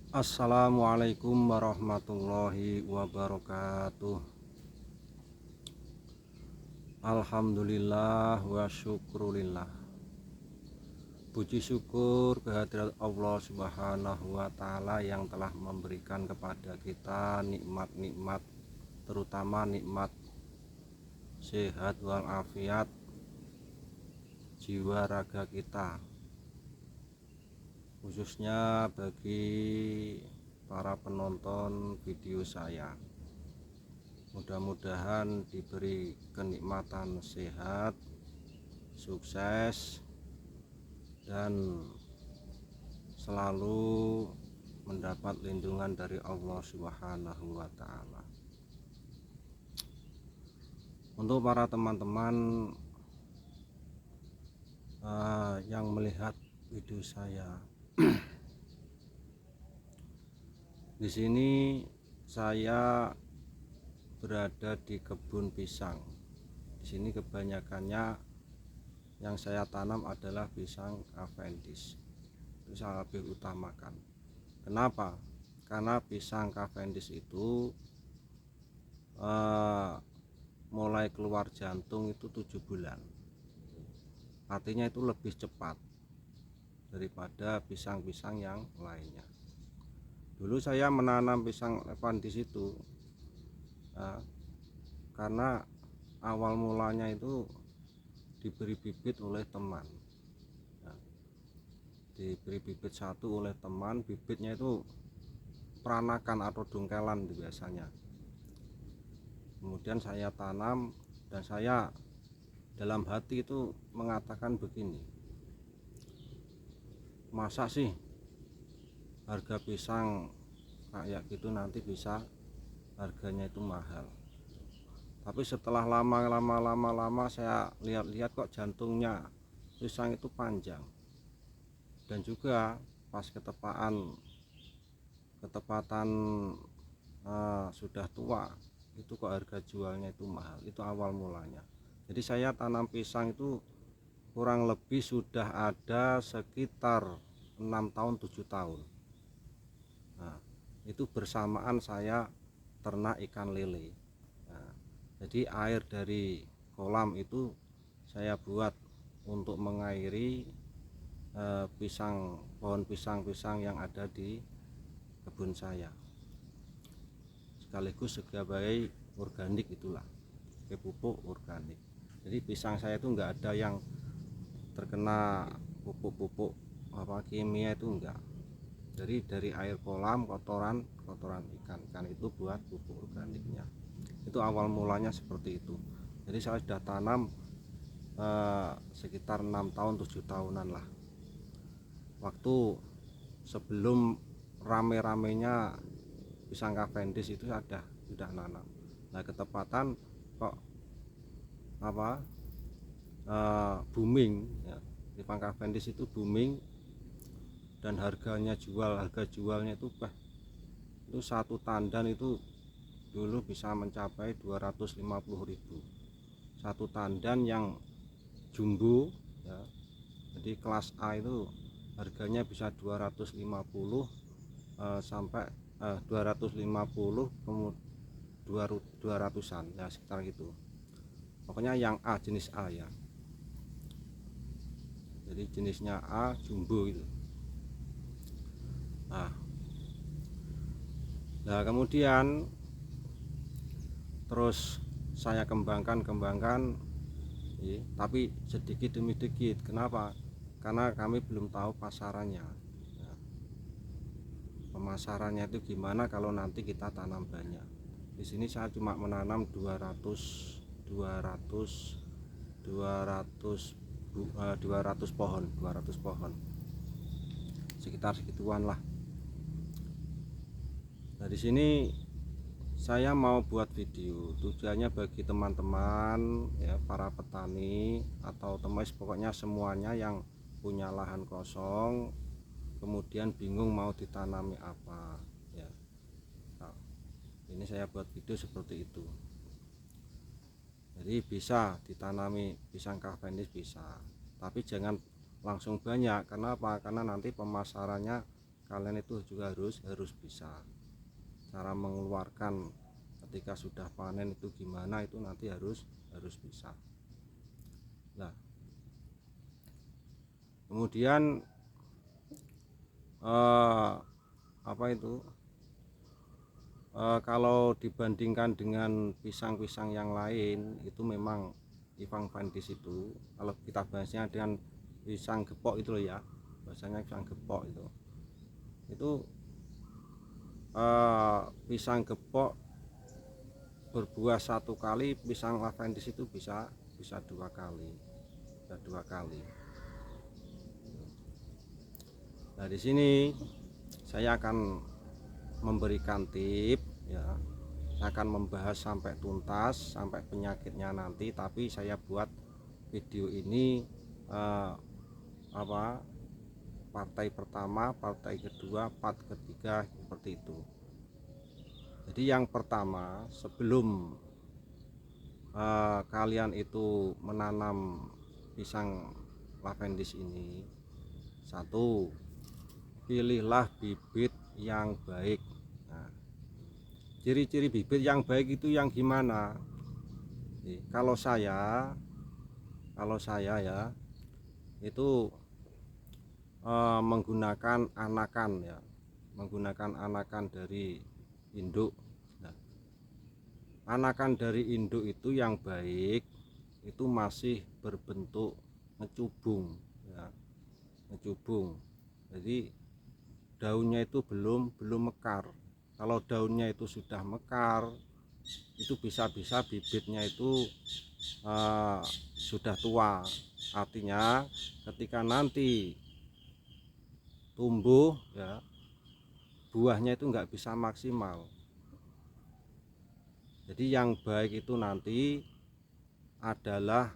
Assalamualaikum warahmatullahi wabarakatuh. Alhamdulillah wa syukurillah. Puji syukur kehadirat Allah Subhanahu wa Ta'ala yang telah memberikan kepada kita nikmat-nikmat, terutama nikmat sehat walafiat jiwa raga kita, khususnya bagi para penonton video saya. Mudah-mudahan diberi kenikmatan sehat, sukses, dan selalu mendapat lindungan dari Allah Subhanahu wa Ta'ala. Untuk para teman-teman yang melihat video saya, di sini saya berada di kebun pisang. Di sini kebanyakannya yang saya tanam adalah pisang Cavendish. Itu saya lebih utamakan. Kenapa? Karena pisang Cavendish itu mulai keluar jantung itu 7 bulan. Artinya itu lebih cepat daripada pisang-pisang yang lainnya. Dulu saya menanam pisang Cavendish itu karena awal mulanya itu diberi bibit oleh teman, diberi bibit satu oleh teman. Bibitnya itu peranakan atau dongkelan biasanya. Kemudian saya tanam dan saya dalam hati itu mengatakan begini, masa sih harga pisang kayak gitu nanti bisa harganya itu mahal. Tapi setelah lama saya lihat-lihat kok jantungnya pisang itu panjang, dan juga pas ketepatan sudah tua itu kok harga jualnya itu mahal. Itu awal mulanya. Jadi saya tanam pisang itu kurang lebih sudah ada sekitar 6 tahun 7 tahun. Nah, itu bersamaan saya ternak ikan lele. Nah, jadi air dari kolam itu saya buat untuk mengairi pohon pisang-pisang yang ada di kebun saya, sekaligus sebagai organik, itulah sebagai pupuk organik. Jadi pisang saya itu enggak ada yang terkena pupuk-pupuk kimia, itu enggak. Jadi dari air kolam, kotoran ikan itu buat pupuk organiknya. Itu awal mulanya seperti itu. Jadi saya sudah tanam sekitar 6 tahun 7 tahunan lah. Waktu sebelum rame-ramenya pisang Cavendish itu sudah nanam. Nah, ketepatan kok booming ya, pisang Cavendish itu booming, dan harga jualnya itu satu tandan itu dulu bisa mencapai 250.000 satu tandan yang jumbo ya. Jadi kelas A itu harganya bisa 250 sampai 250 200-an ya, sekitar gitu. Pokoknya yang A, jenis A ya. Jadi jenisnya A jumbo itu. Nah, kemudian terus saya kembangkan ya, tapi sedikit demi sedikit. Kenapa? Karena kami belum tahu pasarannya ya. Pemasarannya itu gimana kalau nanti kita tanam banyak. Di sini saya cuma menanam 200 pohon, sekitar segituan lah. Nah, di sini saya mau buat video, tujuannya bagi teman-teman ya, para petani atau temes, pokoknya semuanya yang punya lahan kosong kemudian bingung mau ditanami apa ya. Nah, ini saya buat video seperti itu. Jadi bisa ditanami pisang Cavendish bisa, tapi jangan langsung banyak. Kenapa? Karena nanti pemasarannya kalian itu juga harus bisa cara mengeluarkan ketika sudah panen itu gimana, itu nanti harus bisa. Nah, kemudian apa itu kalau dibandingkan dengan pisang-pisang yang lain itu memang Ivang Fandis itu, kalau kita bahasnya dengan pisang gepok itu loh ya, bahasanya pisang gepok itu pisang gepok berbuah 1 kali, pisang Lavendis itu bisa 2 kali, Nah, di sini saya akan memberikan tip ya. Saya akan membahas sampai tuntas sampai penyakitnya nanti, tapi saya buat video ini partai pertama, partai kedua, part ketiga seperti itu. Jadi yang pertama, sebelum kalian itu menanam pisang Lavendis ini, satu, pilihlah bibit yang baik. Nah, ciri-ciri bibit yang baik itu yang gimana? Kalau saya ya itu menggunakan anakan dari induk. Nah, anakan dari induk itu yang baik itu masih berbentuk ngecubung ya, jadi daunnya itu belum mekar. Kalau daunnya itu sudah mekar, itu bisa-bisa bibitnya itu sudah tua. Artinya ketika nanti tumbuh ya, buahnya itu nggak bisa maksimal. Jadi yang baik itu nanti adalah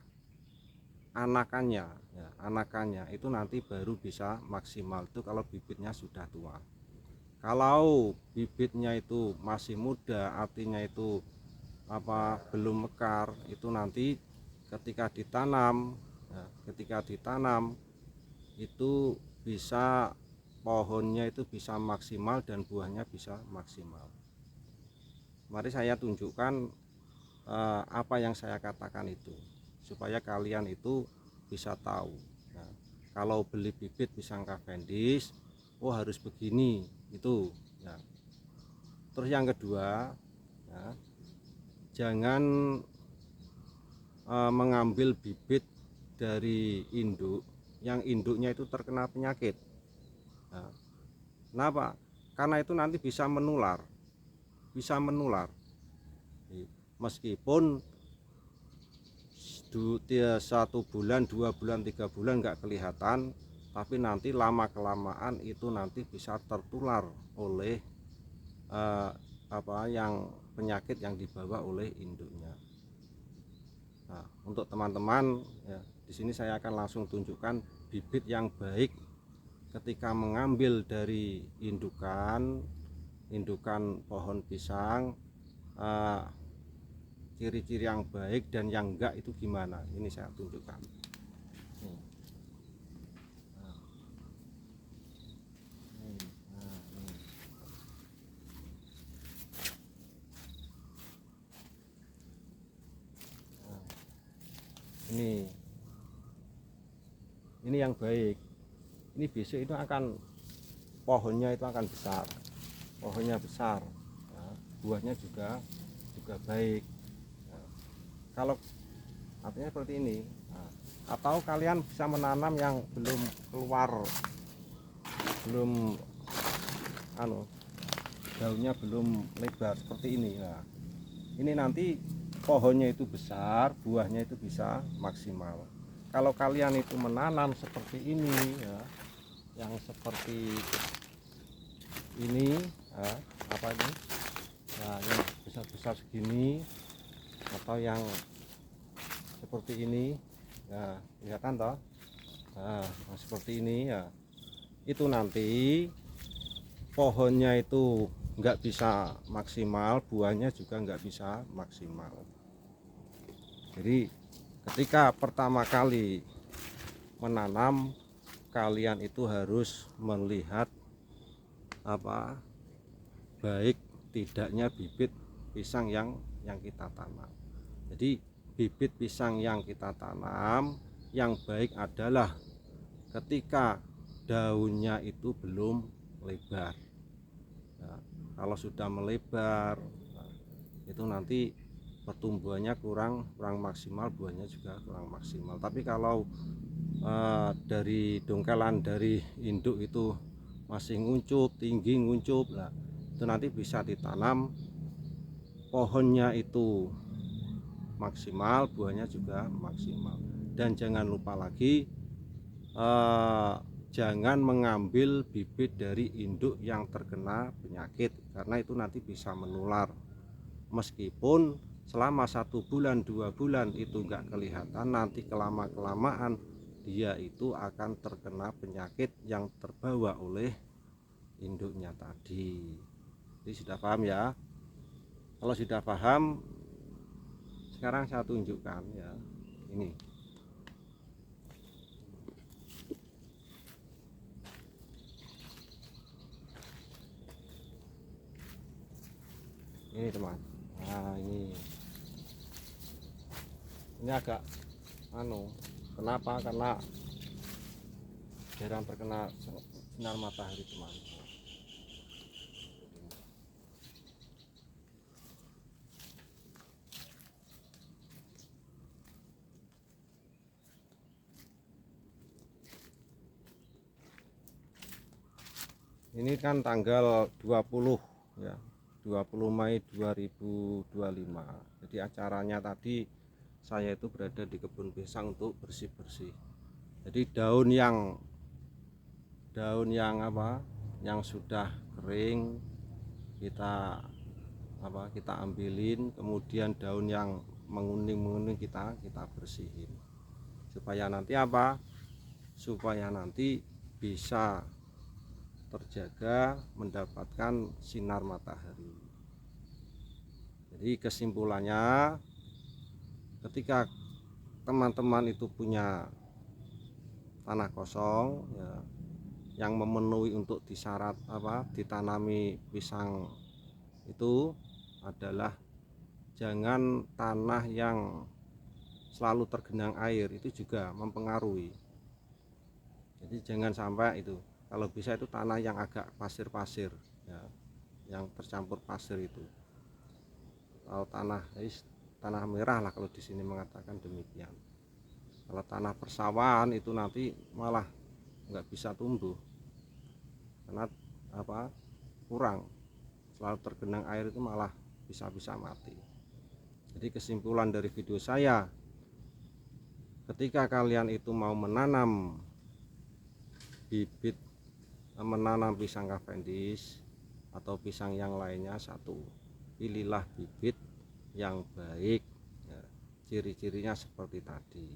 anakannya ya, anakannya itu nanti baru bisa maksimal itu kalau bibitnya sudah tua. Kalau bibitnya itu masih muda, artinya itu belum mekar, itu nanti ketika ditanam ya, itu bisa pohonnya itu bisa maksimal dan buahnya bisa maksimal. Mari saya tunjukkan apa yang saya katakan itu, supaya kalian itu bisa tahu. Nah, kalau beli bibit pisang Cavendish, oh harus begini itu ya. Terus yang kedua ya, jangan mengambil bibit dari induk yang induknya itu terkena penyakit. Nah, kenapa? Karena itu nanti bisa menular, meskipun 1 bulan, 2 bulan, 3 bulan nggak kelihatan, tapi nanti lama kelamaan itu nanti bisa tertular oleh yang penyakit yang dibawa oleh induknya. Nah, untuk teman-teman ya, di sini saya akan langsung tunjukkan bibit yang baik ketika mengambil dari indukan pohon pisang, ciri-ciri yang baik dan yang enggak itu gimana, ini saya tunjukkan. Ini yang baik, ini besok itu akan pohonnya itu akan besar, ya, buahnya juga baik ya. Kalau artinya seperti ini. Nah, atau kalian bisa menanam yang belum keluar, daunnya belum lebar seperti ini ya. Ini nanti pohonnya itu besar, buahnya itu bisa maksimal. Kalau kalian itu menanam seperti ini ya, yang seperti ini ya, nah, yang besar-besar segini, atau yang seperti ini ya, kelihatan toh. Nah, seperti ini ya, itu nanti pohonnya itu nggak bisa maksimal, buahnya juga nggak bisa maksimal. Jadi ketika pertama kali menanam, kalian itu harus melihat apa baik tidaknya bibit pisang yang kita tanam. Jadi bibit pisang yang kita tanam yang baik adalah ketika daunnya itu belum lebar. Nah, kalau sudah melebar, nah, itu nanti pertumbuhannya kurang maksimal, buahnya juga kurang maksimal. Tapi kalau dari dongkelan dari induk itu masih nguncup, tinggi nguncup, nah itu nanti bisa ditanam, pohonnya itu maksimal, buahnya juga maksimal. Dan jangan lupa lagi jangan mengambil bibit dari induk yang terkena penyakit, karena itu nanti bisa menular. Meskipun selama 1 bulan 2 bulan itu enggak kelihatan, nanti kelamaan dia itu akan terkena penyakit yang terbawa oleh induknya tadi. Jadi sudah paham ya? Kalau sudah paham, sekarang saya tunjukkan ya, ini teman. Nah ini agak kenapa? Karena jarang terkena sinar matahari teman. Ini kan tanggal 20 ya, 20 Mei 2025. Jadi acaranya tadi saya itu berada di kebun pisang untuk bersih-bersih. Jadi daun yang yang sudah kering kita ambilin, kemudian daun yang menguning kita bersihin supaya nanti bisa terjaga mendapatkan sinar matahari. Jadi kesimpulannya, ketika teman-teman itu punya tanah kosong ya, yang memenuhi untuk ditanami pisang, itu adalah jangan tanah yang selalu tergenang air, itu juga mempengaruhi. Jadi jangan sampai itu, kalau bisa itu tanah yang agak pasir-pasir ya, yang tercampur pasir itu. Kalau tanah merah lah kalau di sini mengatakan demikian. Kalau tanah persawahan itu nanti malah nggak bisa tumbuh karena kurang, selalu tergenang air itu malah bisa mati. Jadi kesimpulan dari video saya, ketika kalian itu mau menanam pisang Cavendish atau pisang yang lainnya, pilihlah bibit yang baik ya, ciri-cirinya seperti tadi.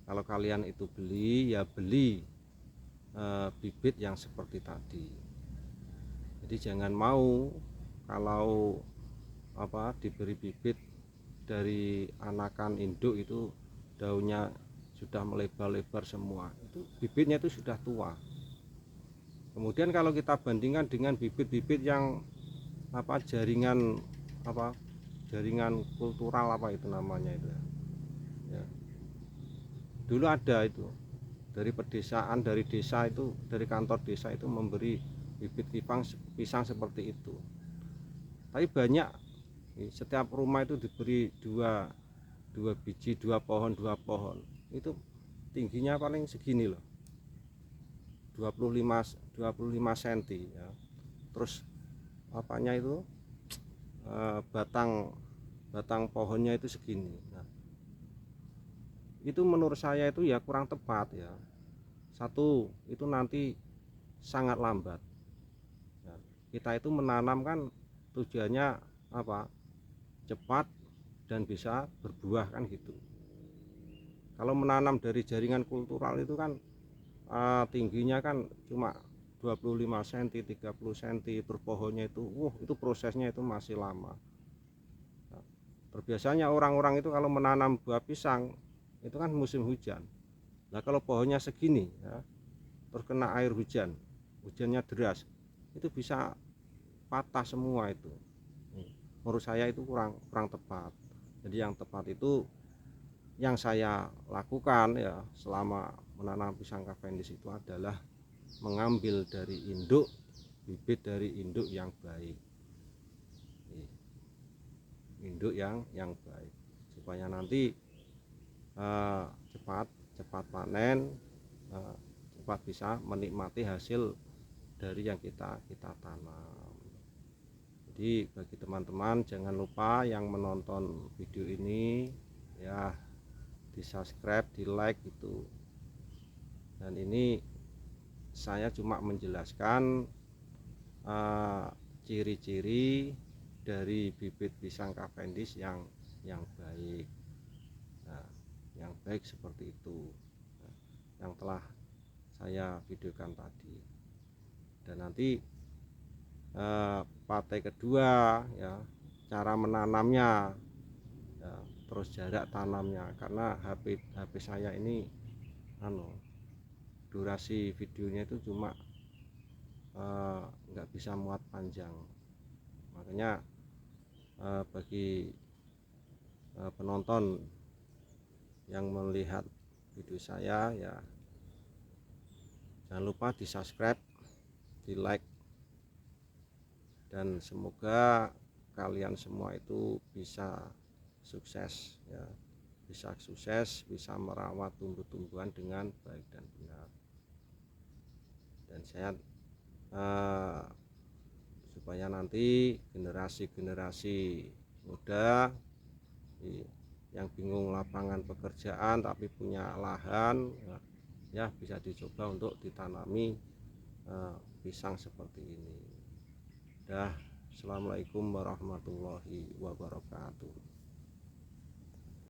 Kalau kalian itu beli bibit yang seperti tadi. Jadi jangan mau kalau diberi bibit dari anakan induk itu daunnya sudah melebar-lebar semua, itu bibitnya itu sudah tua. Kemudian kalau kita bandingkan dengan bibit-bibit yang jaringan kultural itu namanya itu ya. Dulu ada itu dari pedesaan, dari desa itu, dari kantor desa itu memberi bibit pisang seperti itu. Tapi banyak, setiap rumah itu diberi dua biji, dua pohon. Itu tingginya paling segini loh, 25 cm ya. Terus itu batang pohonnya itu segini. Nah, itu menurut saya itu ya kurang tepat ya. Satu, itu nanti sangat lambat ya. Kita itu menanam kan tujuannya cepat dan bisa berbuah kan gitu. Kalau menanam dari jaringan kultural itu kan tingginya kan cuma 25 cm, 30 cm per pohonnya itu. Itu prosesnya itu masih lama. Nah, terbiasanya orang-orang itu kalau menanam buah pisang itu kan musim hujan. Nah, kalau pohonnya segini ya, terkena air hujannya deras, itu bisa patah semua itu. Menurut saya itu kurang tepat. Jadi yang tepat itu yang saya lakukan ya selama menanam pisang Cavendish itu adalah mengambil dari induk, bibit dari induk yang baik, induk yang baik, supaya nanti cepat panen, cepat bisa menikmati hasil dari yang kita tanam. Jadi bagi teman-teman jangan lupa yang menonton video ini ya di subscribe, di like gitu. Dan ini saya cuma menjelaskan ciri-ciri dari bibit pisang Cavendish yang baik. Nah, yang baik seperti itu, nah, yang telah saya videokan tadi. Dan nanti partai kedua ya, cara menanamnya ya, terus jarak tanamnya, karena HP saya ini durasi videonya itu cuma nggak bisa muat panjang. Makanya bagi penonton yang melihat video saya ya jangan lupa di subscribe, di like, dan semoga kalian semua itu bisa sukses ya, bisa merawat tumbuh-tumbuhan dengan baik dan benar. Dan saya supaya nanti generasi muda yang bingung lapangan pekerjaan tapi punya lahan ya bisa dicoba untuk ditanami pisang seperti ini. Assalamualaikum warahmatullahi wabarakatuh.